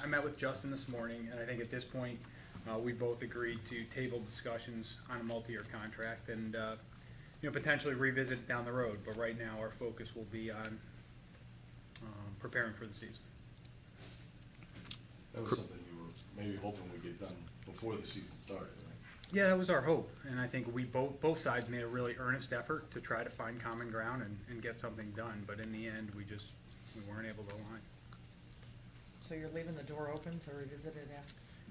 met with Justin this morning, and I think at this point, we both agreed to table discussions on a multi-year contract and, potentially revisit it down the road. But right now, our focus will be on preparing for the season. That was something you were maybe hoping would get done before the season started, right? Yeah, that was our hope, and I think we both sides made a really earnest effort to try to find common ground and get something done. But in the end, we weren't able to align. So you're leaving the door open to revisit it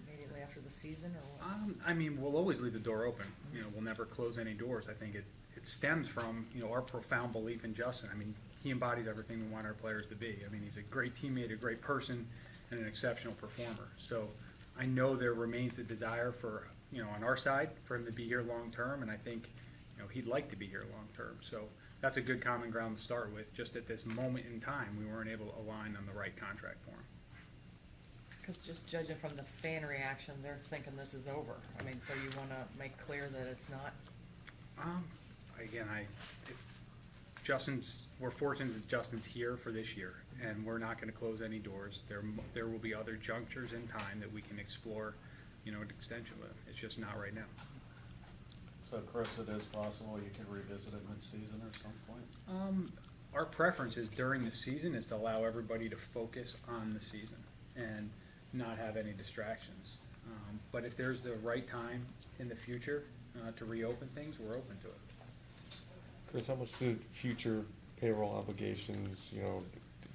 immediately after the season, or what? We'll always leave the door open. We'll never close any doors. I think it stems from, our profound belief in Justin. He embodies everything we want our players to be. He's a great teammate, a great person, and an exceptional performer. So I know there remains a desire for, on our side, for him to be here long term, and I think, he'd like to be here long term. So that's a good common ground to start with. Just at this moment in time, we weren't able to align on the right contract for him. Because just judging from the fan reaction, they're thinking this is over. So you want to make clear that it's not? Again, we're fortunate that Justin's here for this year, and we're not going to close any doors. There will be other junctures in time that we can explore, an extension with. It's just not right now. So, Chris, it is possible you can revisit it mid-season or some point? Our preference is during the season is to allow everybody to focus on the season and not have any distractions. But if there's the right time in the future to reopen things, we're open to it. Chris, how much do future payroll obligations,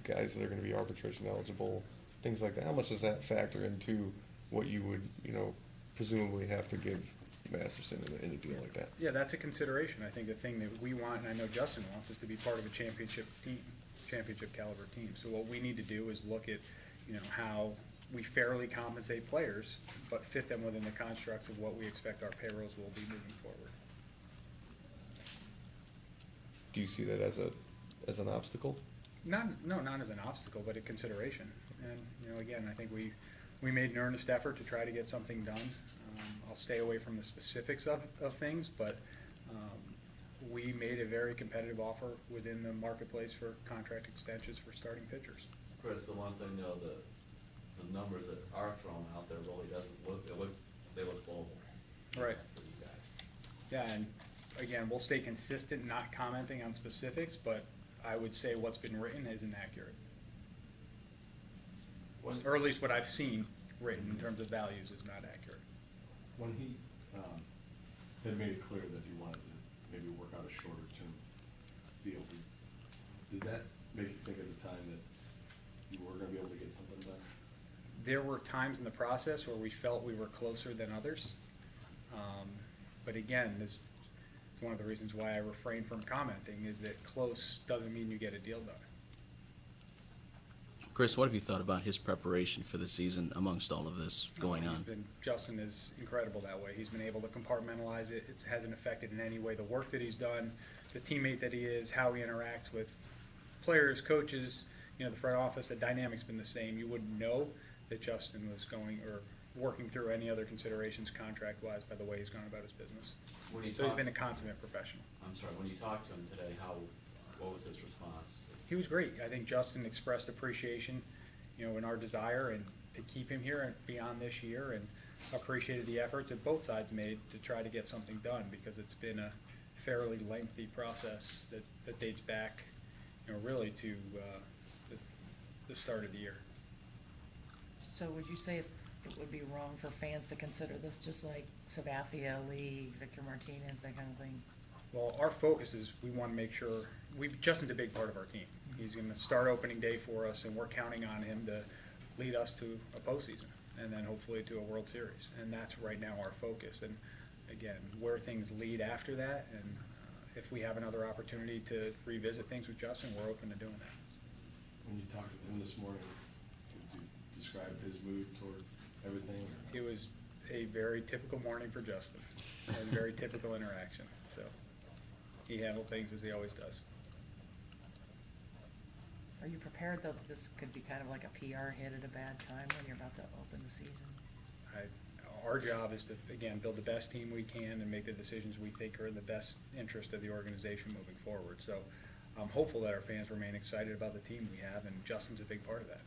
guys that are going to be arbitration eligible, things like that, how much does that factor into what you would, presumably have to give Masterson in a deal like that? Yeah, that's a consideration. I think the thing that we want, and I know Justin wants, is to be part of a championship caliber team. So what we need to do is look at, how we fairly compensate players, but fit them within the constructs of what we expect our payrolls will be moving forward. Do you see that as an obstacle? Not as an obstacle, but a consideration. And again, I think we made an earnest effort to try to get something done. I'll stay away from the specifics of things, but we made a very competitive offer within the marketplace for contract extensions for starting pitchers. Chris, the one thing though, the numbers that are thrown out there really doesn't look, they look global. Right. For you guys. Yeah, and again, we'll stay consistent, not commenting on specifics, but I would say what's been written isn't accurate. Or at least what I've seen written in terms of values is not accurate. When he had made it clear that he wanted to maybe work out a shorter term deal, did that make you think at the time that you were going to be able to get something done? There were times in the process where we felt we were closer than others. But again, it's one of the reasons why I refrain from commenting, is that close doesn't mean you get a deal done. Chris, what have you thought about his preparation for the season amongst all of this going on? Justin is incredible that way. He's been able to compartmentalize it. It hasn't affected in any way the work that he's done, the teammate that he is, how he interacts with players, coaches, the front office. The dynamic's been the same. You wouldn't know that Justin was going or working through any other considerations contract-wise by the way he's gone about his business. So he's been a consummate professional. I'm sorry, when you talked to him today, what was his response? He was great. I think Justin expressed appreciation, in our desire and to keep him here and beyond this year, and appreciated the efforts that both sides made to try to get something done, because it's been a fairly lengthy process that dates back, really to the start of the year. So would you say it would be wrong for fans to consider this just like Sabathia, Lee, Victor Martinez, that kind of thing? Well, our focus is we want to make sure Justin's a big part of our team. He's going to start opening day for us, and we're counting on him to lead us to a postseason and then hopefully to a World Series. And that's right now our focus. And again, where things lead after that, and if we have another opportunity to revisit things with Justin, we're open to doing that. When you talked to him this morning, could you describe his mood toward everything? It was a very typical morning for Justin, and a very typical interaction. So he handled things as he always does. Are you prepared, though, that this could be kind of like a PR hit at a bad time when you're about to open the season? Our job is to, again, build the best team we can and make the decisions we think are in the best interest of the organization moving forward. So I'm hopeful that our fans remain excited about the team we have, and Justin's a big part of that.